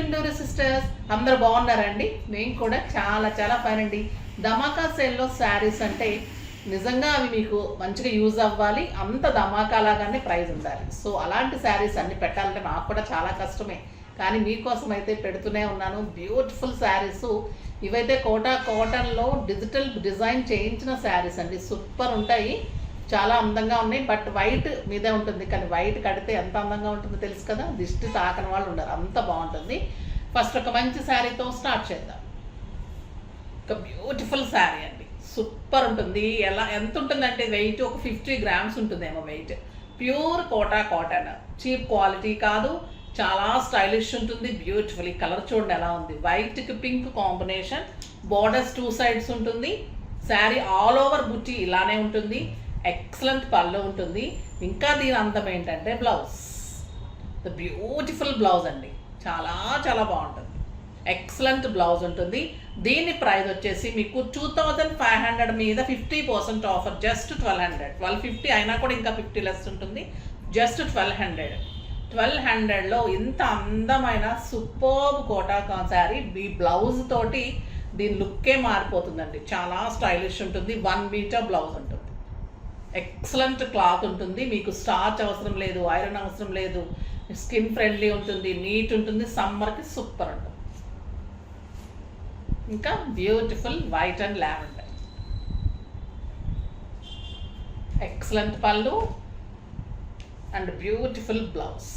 Chunduru sisters అందరూ బాగున్నారండి. మేము కూడా చాలా చాలా ఫైన్ అండి. ధమాకా సేల్లో శారీస్ అంటే నిజంగా అవి మీకు మంచిగా యూజ్ అవ్వాలి, అంత ధమాకా లాగానే ప్రైస్ ఉండాలి. సో అలాంటి శారీస్ అన్ని పెట్టాలంటే నాకు కూడా చాలా కష్టమే, కానీ మీకోసం అయితే పెడుతూనే ఉన్నాను. బ్యూటిఫుల్ శారీస్ ఇవైతే కోటా కాటన్లో డిజిటల్ డిజైన్ చేయించిన శారీస్ అండి. సూపర్ ఉంటాయి, చాలా అందంగా ఉన్నాయి. బట్ వైట్ మీదే ఉంటుంది, కానీ వైట్ కడితే ఎంత అందంగా ఉంటుందో తెలుసు కదా, దిష్టి తాకని వాళ్ళు ఉండరు, అంత బాగుంటుంది. ఫస్ట్ ఒక మంచి శారీతో స్టార్ట్ చేద్దాం. ఒక బ్యూటిఫుల్ శారీ అండి, సూపర్ ఉంటుంది. ఎంత ఉంటుందంటే వెయిట్ ఒక 50 grams ఉంటుందేమో weight. Pure Kota cotton, cheap quality కాదు, చాలా స్టైలిష్ ఉంటుంది. బ్యూటిఫుల్. ఈ కలర్ చూడండి ఎలా ఉంది, వైట్కి పింక్ కాంబినేషన్, బోర్డర్స్ 2 sides ఉంటుంది. శారీ ఆల్ ఓవర్ బుట్టి ఇలానే ఉంటుంది. ఎక్సలెంట్ పళ్ళు ఉంటుంది. ఇంకా దీని అందం ఏంటంటే బ్లౌజ్, ద బ్యూటిఫుల్ బ్లౌజ్ అండి, చాలా చాలా బాగుంటుంది. ఎక్సలెంట్ బ్లౌజ్ ఉంటుంది. దీని ప్రైస్ వచ్చేసి మీకు 2500 మీద 50% ఆఫర్, జస్ట్ 1200. 1250 అయినా కూడా ఇంకా 50 లెస్ ఉంటుంది, జస్ట్ 1200. 1200లో ఇంత అందమైన సూపర్బ్ కోటా శారీ, ఈ బ్లౌజ్ తోటి దీని లుక్కే మారిపోతుందండి. చాలా స్టైలిష్ ఉంటుంది. 1 మీటర్ బ్లౌజ్ ఉంటుంది. ఎక్సలెంట్ క్లాత్ ఉంటుంది. మీకు స్టార్చ్ అవసరం లేదు, ఐరన్ అవసరం లేదు, స్కిన్ ఫ్రెండ్లీ ఉంటుంది, నీట్ ఉంటుంది. సమ్మర్కి సూపర్ ఉంటుంది. ఇంకా beautiful white and lavender, excellent పళ్ళు అండ్ బ్యూటిఫుల్ బ్లౌజ్,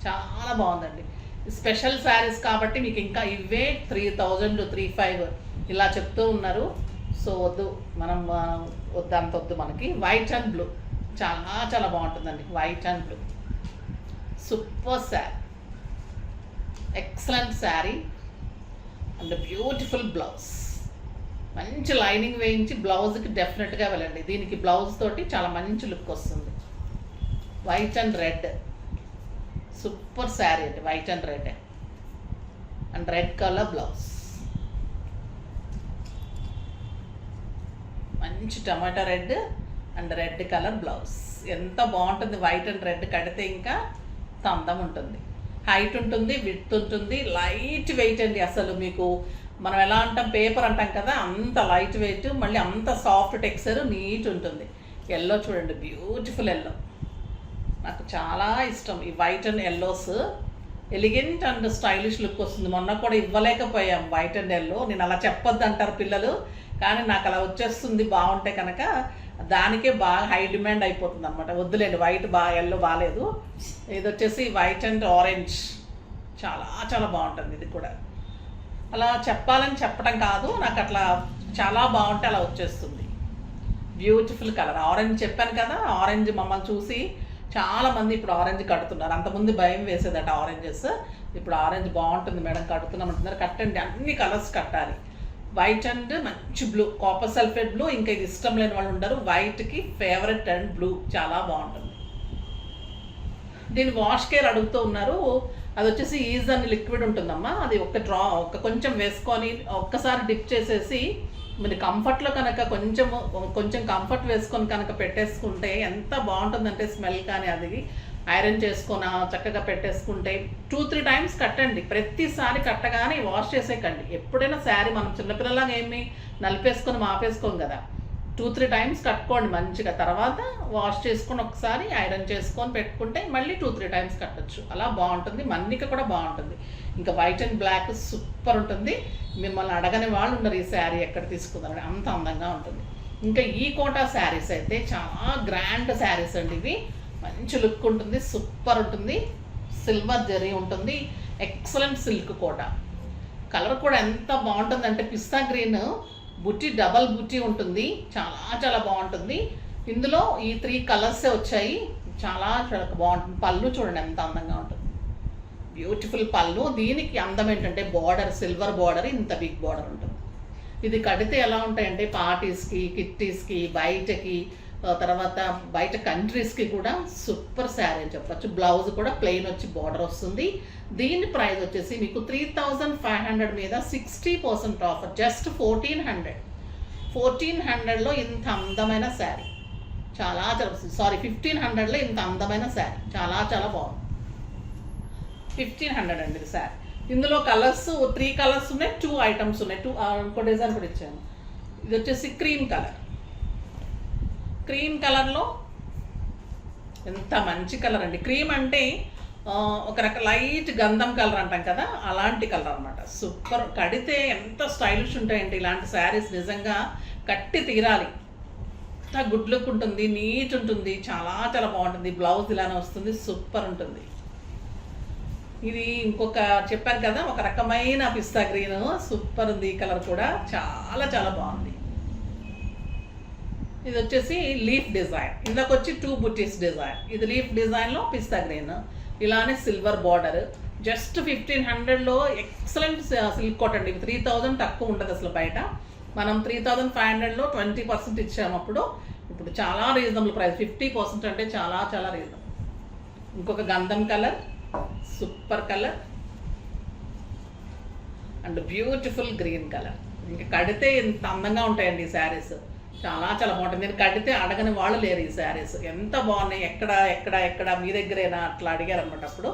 చాలా బాగుందండి. స్పెషల్ శారీస్ కాబట్టి మీకు ఇంకా ఇవే 3000 3500 ఇలా చెప్తూ ఉన్నారు. సో వద్దు, మనం అంత వద్దు మనకి. వైట్ అండ్ బ్లూ చాలా చాలా బాగుంటుందండి. White and blue super sari, excellent sari and beautiful blouse. మంచి లైనింగ్ వేయించి బ్లౌజ్కి డెఫినెట్గా వెళ్ళండి. దీనికి బ్లౌజ్ తోటి చాలా మంచి లుక్ వస్తుంది. White and red super sari అండి. White and red colour blouse, మంచి tomato red and red colour blouse. ఎంత బాగుంటుంది. వైట్ అండ్ రెడ్ కడితే ఇంకా అందం ఉంటుంది. హైట్ ఉంటుంది, విడ్త్ ఉంటుంది, లైట్ వెయిట్ అండి. అసలు మీకు మనం ఎలా అంటాం, పేపర్ అంటాం కదా, అంత లైట్ వెయిట్, మళ్ళీ అంత సాఫ్ట్ టెక్స్చర్, నీట్ ఉంటుంది. ఎల్లో చూడండి, బ్యూటిఫుల్ ఎల్లో, నాకు చాలా ఇష్టం. ఈ white and yellows elegant and stylish look వస్తుంది. మొన్న కూడా ఇవ్వలేకపోయాం వైట్ అండ్ ఎల్లో. నేను అలా చెప్పొద్దు అంటారు పిల్లలు, కానీ నాకు అలా వచ్చేస్తుంది. బాగుంటే కనుక దానికే బాగా హై డిమాండ్ అయిపోతుంది అనమాట. వద్దులేండి, వైట్ ఎల్లో బాగాలేదు. ఇది వచ్చేసి వైట్ అండ్ ఆరెంజ్, చాలా చాలా బాగుంటుంది. ఇది కూడా అలా చెప్పాలని చెప్పడం కాదు, నాకు అట్లా చాలా బాగుంటే అలా వచ్చేస్తుంది. బ్యూటిఫుల్ కలర్ ఆరెంజ్ చెప్పాను కదా. ఆరెంజ్ మమ్మల్ని చూసి చాలామంది ఇప్పుడు ఆరెంజ్ కడుతున్నారు. అంతకుముందు భయం వేసేదట ఆరెంజెస్, ఇప్పుడు ఆరెంజ్ బాగుంటుంది మేడం కడుతున్నామంటున్నారు. కట్టండి, అన్ని కలర్స్ కట్టాలి. వైట్ అండ్ మంచి బ్లూ, కాపర్ సల్ఫేట్ బ్లూ, ఇంకా ఇది ఇష్టం లేని వాళ్ళు ఉండరు. వైట్కి ఫేవరెట్ అండ్ బ్లూ, చాలా బాగుంటుంది. దీని వాష్ కేర్ అడుగుతూ ఉన్నారు. అది వచ్చేసి ఈజ్ అని లిక్విడ్ ఉంటుందమ్మా. అది ఒక కొంచెం వేసుకొని ఒక్కసారి డిప్ చేసేసి మీరు కంఫర్ట్లో కనుక కొంచెం కంఫర్ట్ వేసుకొని కనుక పెట్టేసుకుంటే ఎంత బాగుంటుందంటే స్మెల్ కానీ అది ఐరన్ చేసుకొని చక్కగా పెట్టేసుకుంటే 2-3 times కట్టండి. ప్రతిసారి కట్టగానే వాష్ చేసేకండి. ఎప్పుడైనా శారీ మనం చిన్నపిల్లలాగా ఏమి నలిపేసుకొని మాపేసుకోం కదా, 2-3 times కట్టుకోండి మంచిగా. తర్వాత వాష్ చేసుకొని ఒకసారి ఐరన్ చేసుకొని పెట్టుకుంటే మళ్ళీ 2-3 times కట్టచ్చు. అలా బాగుంటుంది. మన్నిక కూడా బాగుంటుంది. ఇంకా వైట్ అండ్ బ్లాక్ సూపర్ ఉంటుంది. మిమ్మల్ని అడగని వాళ్ళు ఉన్నారు ఈ శారీ ఎక్కడ తీసుకుందామని, అంత అందంగా ఉంటుంది. ఇంకా ఈ కోటా శారీస్ అయితే చాలా గ్రాండ్ శారీస్ అండి. ఇవి మంచి లుక్ ఉంటుంది, సూపర్ ఉంటుంది. సిల్వర్ జరీ ఉంటుంది, ఎక్సలెంట్ సిల్క్ కోటా. కలర్ కూడా ఎంత బాగుంటుంది అంటే పిస్తా గ్రీన్ బుట్టి, డబల్ బుట్టి ఉంటుంది. చాలా చాలా బాగుంటుంది. ఇందులో ఈ 3 కలర్సే వచ్చాయి. చాలా చాలా బాగుంటుంది. పళ్ళు చూడండి ఎంత అందంగా ఉంటుంది, బ్యూటిఫుల్ పళ్ళు. దీనికి అందం ఏంటంటే బార్డర్, సిల్వర్ బార్డర్, ఇంత బిగ్ బార్డర్ ఉంటుంది. ఇది కడితే ఎలా ఉంటాయంటే పార్టీస్కి, కిట్టీస్కి, బయటకి, తర్వాత బయట కంట్రీస్కి కూడా సూపర్ శారీ అని చెప్పచ్చు. బ్లౌజ్ కూడా ప్లెయిన్ వచ్చి బార్డర్ వస్తుంది. దీని ప్రైస్ వచ్చేసి మీకు 3500 మీద 60% ఆఫర్, జస్ట్ 1400. 1400లో ఇంత అందమైన శారీ, చాలా చాలా 1500లో ఇంత అందమైన శారీ, చాలా చాలా బాగుంది. 1500 అండి ఇది శారీ. ఇందులో కలర్స్ 3 కలర్స్ ఉన్నాయి, 2 ఐటమ్స్ ఉన్నాయి, ఇంకో డిజైన్ కూడా ఇచ్చాను. ఇది వచ్చేసి క్రీమ్ కలర్. క్రీమ్ కలర్లో ఎంత మంచి కలర్ అండి. క్రీమ్ అంటే ఒక రక లైట్ గంధం కలర్ అంటాం కదా, అలాంటి కలర్ అనమాట. సూపర్. కడితే ఎంత స్టైలిష్ ఉంటాయండి ఇలాంటి శారీస్. నిజంగా కట్టి తీరాలి. ఎంత గుడ్ లుక్ ఉంటుంది, నీట్ ఉంటుంది, చాలా చాలా బాగుంటుంది. బ్లౌజ్ ఇలానే వస్తుంది, సూపర్ ఉంటుంది. ఇది ఇంకొక చెప్పాను కదా, ఒక రకమైన పిస్తా గ్రీన్, సూపర్ ఉంది. ఈ కలర్ కూడా చాలా చాలా బాగుంది. ఇది వచ్చేసి లీఫ్ డిజైన్. ఇందాక వచ్చి 2 బుటీస్ డిజైన్. ఇది లీఫ్ డిజైన్లో పిస్తా గ్రీన్, ఇలానే సిల్వర్ బార్డర్. జస్ట్ 1500లో ఎక్సలెంట్ సిల్క్ కోట్ అండి. 3000 తక్కువ ఉంటుంది అసలు బయట. మనం 3500లో 20% ఇచ్చాము అప్పుడు. ఇప్పుడు చాలా రీజనబుల్ ప్రైస్, 50% అంటే చాలా చాలా రీజనబుల్. ఇంకొక గంధం colour, super colour and beautiful green colour. ఇంకా కడితే ఎంత అందంగా ఉంటాయండి ఈ శారీస్. చాలా చాలా బాగుంటుంది. నేను కడితే అడగని వాళ్ళు లేరు. ఈ శారీస్ ఎంత బాగున్నాయి, ఎక్కడ ఎక్కడ ఎక్కడ మీ దగ్గరేనా అట్లా అడిగారు అనమాట. అప్పుడు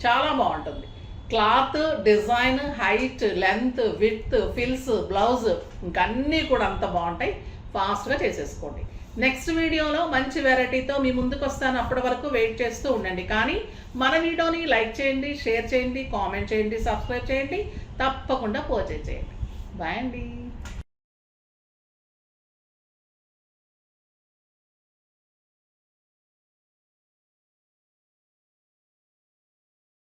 చాలా బాగుంటుంది. Cloth, design, height, length, width, fills, blouse ఇంకా అన్నీ కూడా అంత బాగుంటాయి. ఫాస్ట్గా చేసేసుకోండి. నెక్స్ట్ వీడియోలో మంచి వెరైటీతో మీ ముందుకు వస్తాను. అప్పటి వరకు వెయిట్ చేస్తూ ఉండండి. కానీ మన వీడియోని లైక్ చేయండి, షేర్ చేయండి, కామెంట్ చేయండి, సబ్స్క్రైబ్ చేయండి, తప్పకుండా పర్చేజ్ చేయండి. బాయ్ అండి.